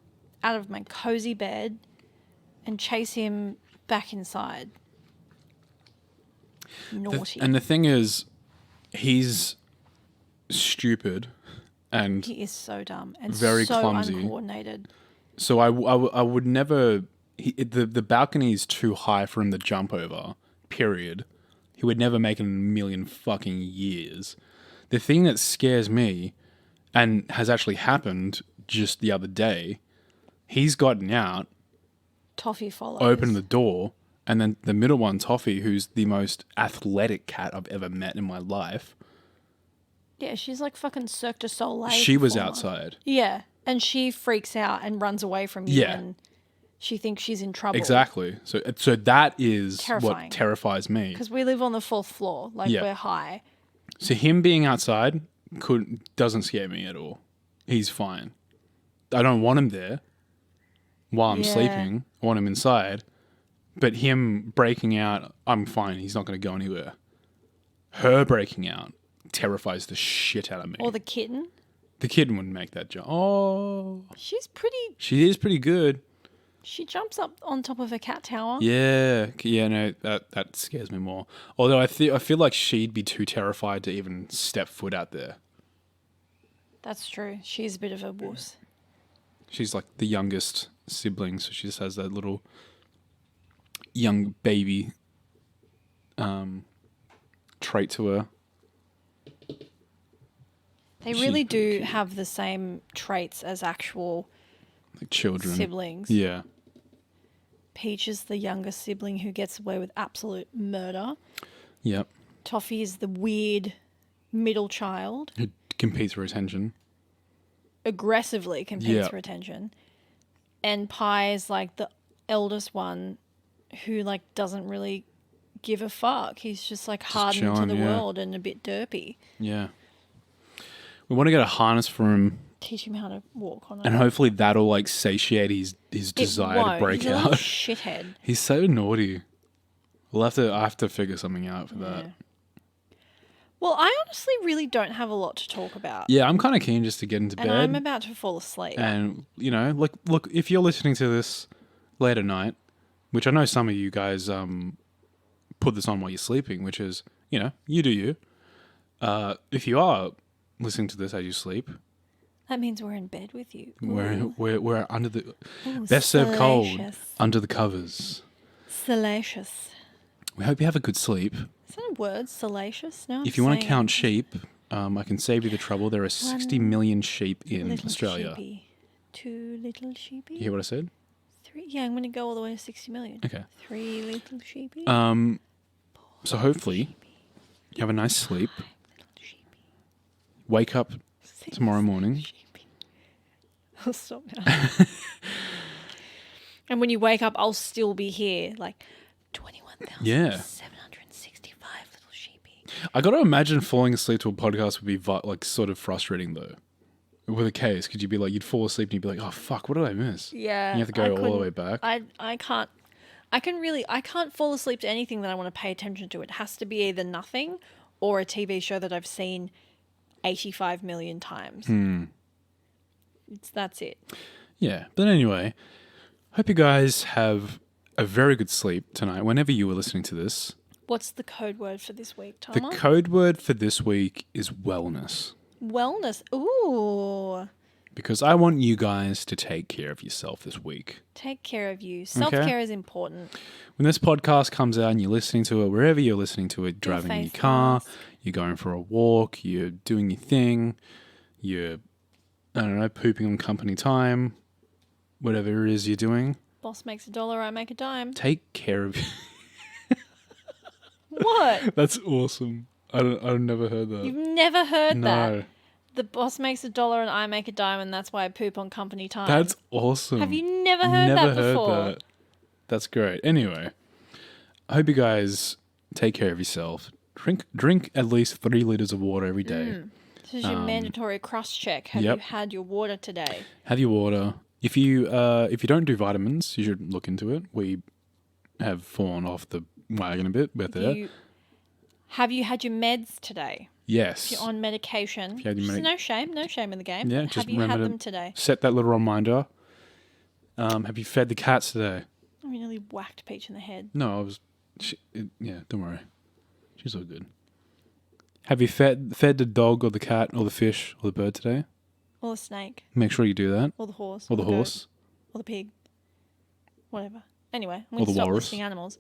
out of my cozy bed and chase him back inside. Naughty. And the thing is, he's stupid and he is so dumb and very so clumsy, uncoordinated. So I would never. The balcony is too high for him to jump over. Period. he would never make it in a million fucking years. The thing that scares me, and has actually happened just the other day, he's gotten out, Toffee follows. opened the door, and then the middle one, Toffee, who's the most athletic cat I've ever met in my life, Yeah, she's like fucking Cirque du Soleil. she was performer. outside. Yeah, and she freaks out and runs away from you, Yeah. and she thinks she's in trouble. Exactly. So that is Terrifying. what terrifies me. Because we live on the 4th floor, like Yeah. we're high. So him being outside doesn't scare me at all. He's fine. I don't want him there while I'm Yeah. sleeping. I want him inside. But him breaking out, I'm fine. He's not going to go anywhere. Her breaking out terrifies the shit out of me. Or the kitten. The kitten wouldn't make that jump. Oh, She's pretty. she is pretty good. She jumps up on top of a cat tower. Yeah, no, that scares me more. Although I feel like she'd be too terrified to even step foot out there. That's true. She's a bit of a wuss. She's like the youngest sibling, so she just has that little young baby trait to her. They really do have the same traits as actual Like children. siblings. Yeah. Peach is the youngest sibling who gets away with absolute murder. Yep. Toffee is the weird middle child, Who competes for attention. aggressively competes Yeah. for attention. And Pie is like the eldest one who like doesn't really give a fuck. He's just like hardened chilling, to the yeah. world and a bit derpy. Yeah. We want to get a harness for him, Teach him how to walk on it. and hopefully that'll like satiate his desire to break He's a little out. shithead. He's so naughty. I have to figure something out for that. Yeah. Well, I honestly really don't have a lot to talk about. Yeah, I'm kind of keen just to get into And bed. I'm about to fall asleep. And, you know, look, if you're listening to this late at night, which I know some of you guys put this on while you're sleeping, which is, you know, you do you. If you are listening to this as you sleep, That means we're in bed with you. we're under the Ooh, best served cold salacious. under the covers. Salacious. We hope you have a good sleep. Is that a word? Salacious? No. If you want to count sheep, I can save you the trouble. There are 60 One million sheep in little Australia. sheepy. 2 little sheepy. You hear what I said? 3. Yeah, I'm going to go all the way to 60 million. Okay. 3 little sheepy. So hopefully you have a nice sleep. Little sheepy. Wake up 6 tomorrow morning. sheepy. I'll stop now. And when you wake up, I'll still be here. Like 21,765 little sheepy. I got to imagine falling asleep to a podcast would be like sort of frustrating though. With a case, could you be like, you'd fall asleep and you'd be like, oh fuck, what did I miss? Yeah. And you have to go all the way back. I can't fall asleep to anything that I want to pay attention to. It has to be either nothing or a TV show that I've seen 85 million times. That's it. Yeah, but anyway, hope you guys have a very good sleep tonight. Whenever you were listening to this, What's the code word for this week, the Tama? code word for this week is wellness. Wellness. Ooh. Because I want you guys to take care of yourself this week. Take care of you. Self-care is important. When this podcast comes out and you're listening to it, wherever you're listening to it, driving in your face car, mask. you're going for a walk, you're doing your thing, you're, I don't know, pooping on company time, whatever it is you're doing, Boss makes $1, I make a dime. take care of What? That's awesome. I've never heard that. You've never heard that? No, The boss makes $1 and I make a dime, and that's why I poop on company time. that's awesome. Have you never heard that before? that. That's great. Anyway, I hope you guys take care of yourself. Drink at least 3 liters of water every day. This is your mandatory cross check. Have yep. you had your water today? Have your water. If you don't do vitamins, you should look into it. We have fallen off the wagon a bit with it. Have you had your meds today? Yes. If you're on medication. If you had your No shame in the game. Yeah, Have just you had remember to them today? Set that little reminder. Have you fed the cats today? I nearly whacked Peach in the head. No, I was. Yeah, don't worry. She's all good. Have you fed the dog or the cat or the fish or the bird today? Or the snake. Make sure you do that. Or the horse. Or the goat, horse. Or the pig. Whatever. Anyway, I'm Or going to the stop walrus. listing animals.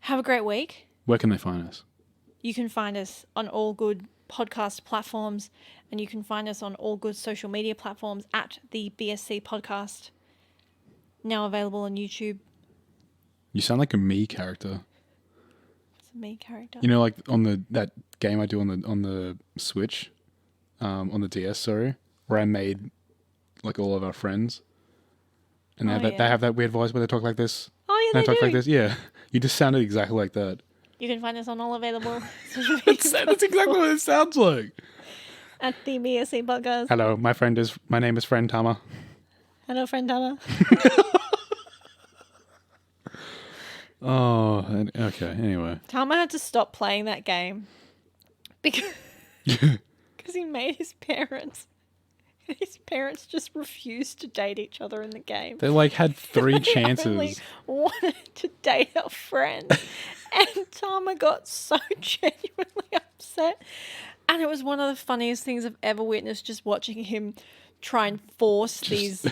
Have a great week. Where can they find us? You can find us on all good podcast platforms, and you can find us on all good social media platforms at the BSC Podcast. Now available on YouTube. You sound like a me character. It's a me character. You know, like on that game I do on the Switch, on the DS, sorry, where I made like all of our friends, and they have that weird voice where they talk like this. Oh yeah, They talk like this. Yeah, you just sounded exactly like that. You can find us on all available social media That's exactly what it sounds like. at the BSC Podcast. Hello, my name is friend Tama. Hello, friend Tama. Oh, okay. Anyway, Tama had to stop playing that game because he made his parents. His parents just refused to date each other in the game. they like had 3 They chances. only wanted to date our friend. And Tama got so genuinely upset. And it was one of the funniest things I've ever witnessed, just watching him try and force these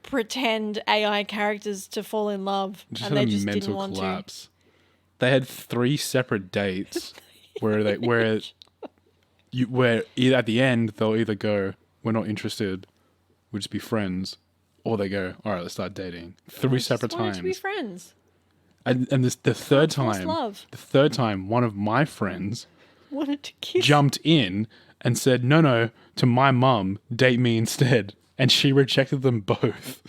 pretend AI characters to fall in love. Just And had they a just didn't mental want collapse. They had 3 separate dates where either at the end they'll either go, "We're not interested, we'll just be friends," or they go, "All right, let's start dating." 3 separate to. Wanted times. to be friends. And the third Forced time, love. one of my friends Wanted to kiss. jumped in and said, "No, to my mum, date me instead," and she rejected them both.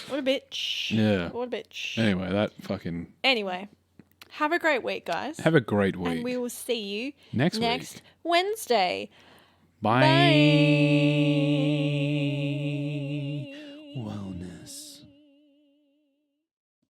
What a bitch. Yeah. What a bitch. Anyway, that fucking. Anyway, have a great week, guys. Have a great week. And we will see you next week. Wednesday. Bye. Bye.